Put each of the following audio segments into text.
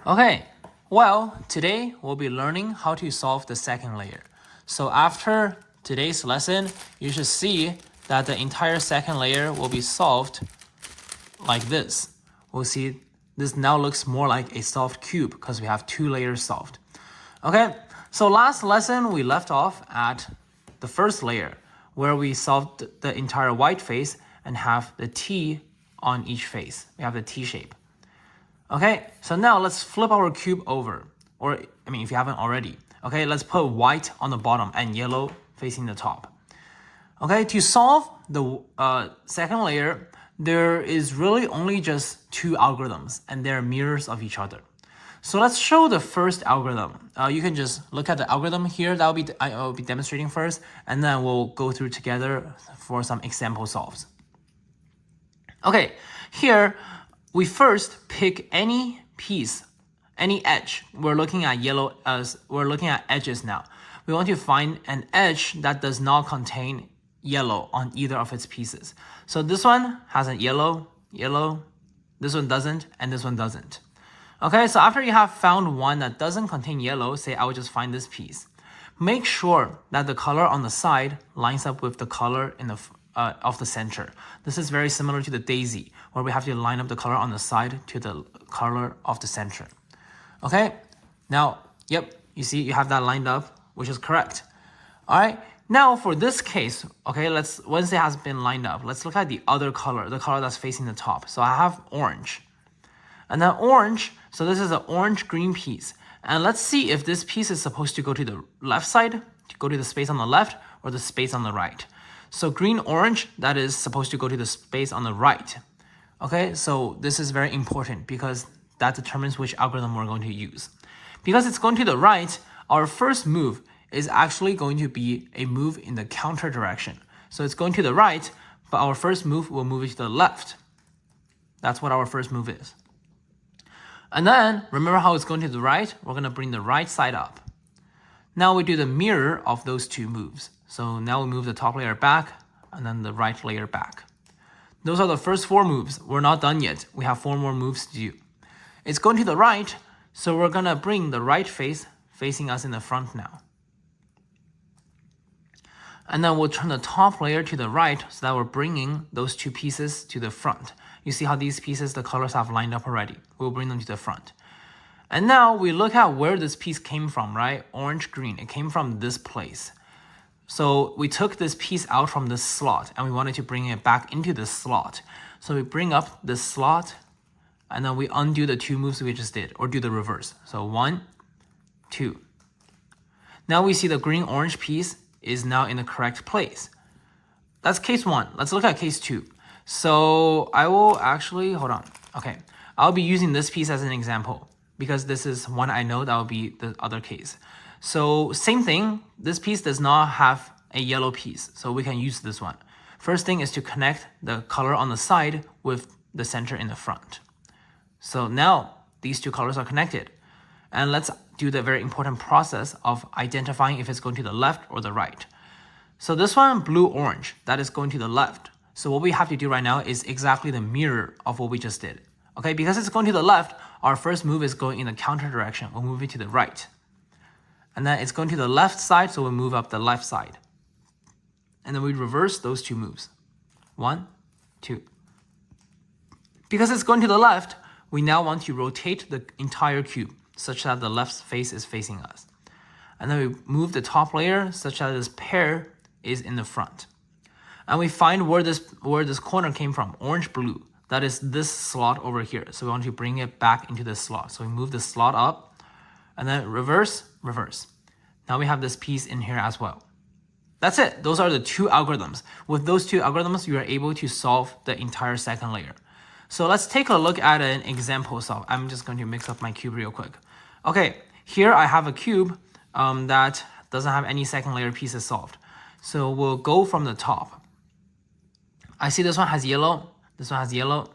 Okay, well, today we'll be learning how to solve the second layer. So after today's lesson, you should see that the entire second layer will be solved like this. We'll see this now looks more like a solved cube because we have two layers solved. Okay, so last lesson we left off at the first layer where we solved the entire white face and have the T on each face. We have the T shape. Okay, so now let's flip our cube over, or if you haven't already. Okay, let's put white on the bottom and yellow facing the top. Okay, to solve the second layer, there is really only just two algorithms, and they're mirrors of each other. So let's show the first algorithm. You can just look at the algorithm here. I'll be demonstrating first, and then we'll go through together for some example solves. Okay, here we first pick any piece, any edge. We're looking at yellow as we're looking at edges now. We want to find an edge that does not contain yellow on either of its pieces. So this one has a yellow, this one doesn't, and this one doesn't. Okay, so after you have found one that doesn't contain yellow, say I will just find this piece. Make sure that the color on the side lines up with the color in the of the center. This is very similar to the daisy, where we have to line up the color on the side to the color of the center. Okay, now, yep, you see you have that lined up, which is correct. All right, now for this case, okay, once it has been lined up, let's look at the other color, the color that's facing the top. So I have orange. And then orange, so this is an orange-green piece. And let's see if this piece is supposed to go to the left side, to go to the space on the left, or the space on the right. So green-orange, that is supposed to go to the space on the right. Okay, so this is very important because that determines which algorithm we're going to use. Because it's going to the right, our first move is actually going to be a move in the counter direction. So it's going to the right, but our first move will move it to the left. That's what our first move is. And then, remember how it's going to the right? We're going to bring the right side up. Now we do the mirror of those two moves. So now we move the top layer back and then the right layer back. Those are the first four moves. We're not done yet. We have four more moves to do. It's going to the right, so we're going to bring the right face facing us in the front now. And then we'll turn the top layer to the right so that we're bringing those two pieces to the front. You see how these pieces, the colors have lined up already. We'll bring them to the front. And now we look at where this piece came from, right? Orange, green. It came from this place. So we took this piece out from this slot and we wanted to bring it back into this slot. So we bring up this slot and then we undo the two moves we just did, or do the reverse. So 1, 2. Now we see the green-orange piece is now in the correct place. That's case 1. Let's look at case 2. So I will actually, hold on. Okay, I'll be using this piece as an example because this is one I know that will be the other case. So same thing, this piece does not have a yellow piece, so we can use this one. First thing is to connect the color on the side with the center in the front. So now these two colors are connected. And let's do the very important process of identifying if it's going to the left or the right. So this one, blue-orange, that is going to the left. So what we have to do right now is exactly the mirror of what we just did. Okay, because it's going to the left, our first move is going in the counter direction. We'll move it to the right. And then it's going to the left side, so we'll move up the left side. And then we reverse those two moves. 1, 2. Because it's going to the left, we now want to rotate the entire cube such that the left face is facing us. And then we move the top layer such that this pair is in the front. And we find where this corner came from, orange-blue. That is this slot over here. So we want to bring it back into this slot. So we move the slot up and then reverse, reverse. Now we have this piece in here as well. That's it. Those are the two algorithms. With those two algorithms, you are able to solve the entire second layer. So let's take a look at an example solve. I'm just going to mix up my cube real quick. Okay, here I have a cube that doesn't have any second layer pieces solved. So we'll go from the top. I see this one has yellow, this one has yellow,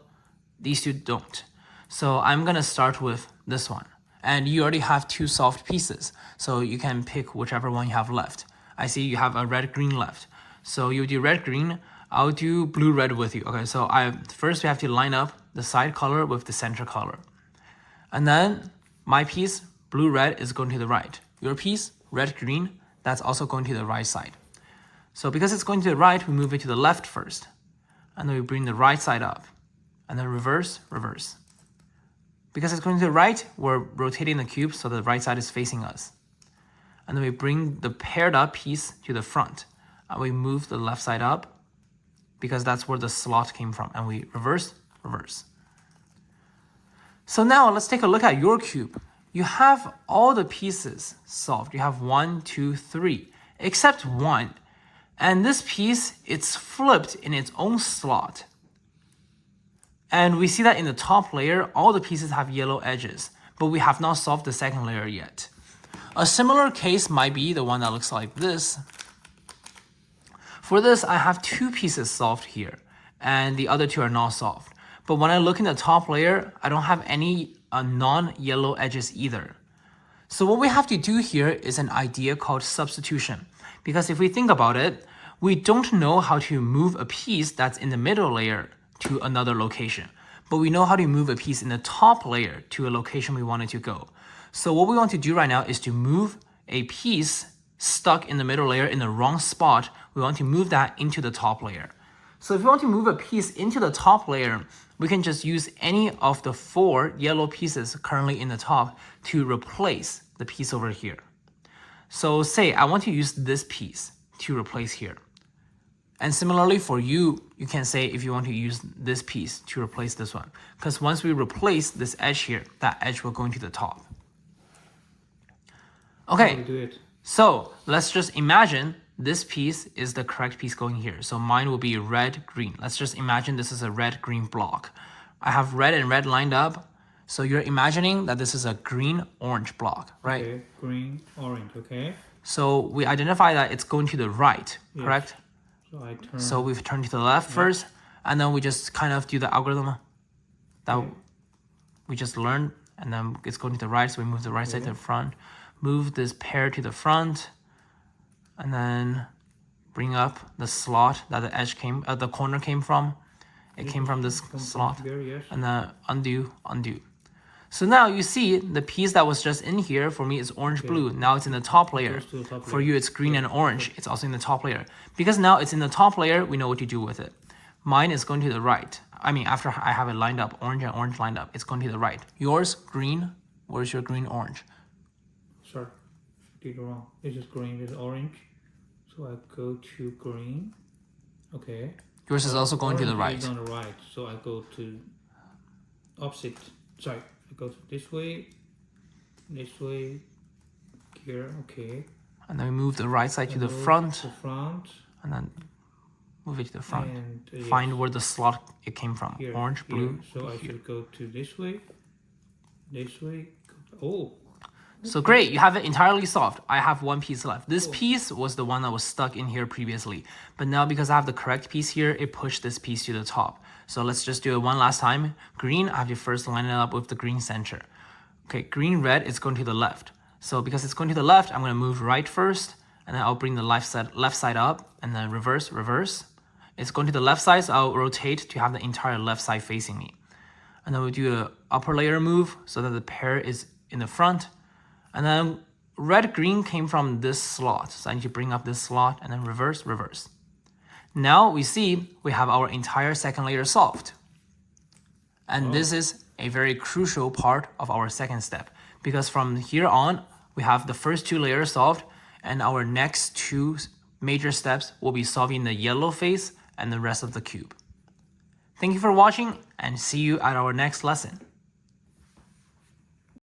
these two don't. So I'm gonna start with this one. And you already have two solved pieces, so you can pick whichever one you have left. I see you have a red-green left. So you do red-green, I'll do blue-red with you. Okay, so first we have to line up the side color with the center color. And then My piece, blue, red, is going to the right. Your piece, red, green, that's also going to the right side. So because it's going to the right, we move it to the left first. And then we bring the right side up. And then reverse, reverse. Because it's going to the right, we're rotating the cube so the right side is facing us. And then we bring the paired up piece to the front. And we move the left side up because that's where the slot came from. And we reverse, reverse. So now let's take a look at your cube. You have all the pieces solved. You have 1, 2, 3, except one. And this piece, it's flipped in its own slot. And we see that in the top layer, all the pieces have yellow edges, but we have not solved the second layer yet. A similar case might be the one that looks like this. For this, I have 2 pieces solved here, and the other 2 are not solved. But when I look in the top layer, I don't have any non-yellow edges either. So what we have to do here is an idea called substitution. Because if we think about it, we don't know how to move a piece that's in the middle layer to another location. But we know how to move a piece in the top layer to a location we want it to go. So what we want to do right now is to move a piece stuck in the middle layer in the wrong spot. We want to move that into the top layer. So if we want to move a piece into the top layer, we can just use any of the 4 yellow pieces currently in the top to replace the piece over here. So say I want to use this piece to replace here. And similarly for you, you can say if you want to use this piece to replace this one. Because once we replace this edge here, that edge will go into the top. Okay, so let's just imagine this piece is the correct piece going here. So mine will be red, green. Let's just imagine this is a red, green block. I have red and red lined up. So you're imagining that this is a green, orange block, right? Okay, green, orange, okay. So we identify that it's going to the right, yes. Correct? So we've turned to the left first, and then we just kind of do the algorithm that we just learned, and then it's going to the right, so we move the right side to the front, move this pair to the front, and then bring up the slot that the edge came, the corner came from. It came from this slot, and then undo, undo. So now you see the piece that was just in here, for me is orange blue. Now it's in the top layer. For you, it's green and orange. It's also in the top layer. Because now it's in the top layer, we know what to do with it. Mine is going to the right. I mean, after I have it lined up, orange and orange lined up, it's going to the right. Yours, green. Where's your green, orange? Sorry, did it wrong. This is green, this is orange. So I go to green. Okay. Yours is also going to the right. Is on the right. So I go to opposite. Sorry, I go to this way, here. Okay. And then we move the right side to the front. And then move it to the front. And, find where the slot it came from. Here, orange, blue. So I should go to this way. Oh. So great, you have it entirely solved. I have one piece left. This piece was the one that was stuck in here previously. But now because I have the correct piece here, it pushed this piece to the top. So let's just do it one last time. Green, I have to first line it up with the green center. Okay, green, red, it's going to the left. So because it's going to the left, I'm going to move right first. And then I'll bring the left side up. And then reverse, reverse. It's going to the left side, so I'll rotate to have the entire left side facing me. And then we'll do an upper layer move so that the pair is in the front. And then red, green came from this slot. So I need to bring up this slot and then reverse, reverse. Now we see we have our entire second layer solved. And this is a very crucial part of our second step. Because from here on, we have the first 2 layers solved. And our next 2 major steps will be solving the yellow face and the rest of the cube. Thank you for watching and see you at our next lesson.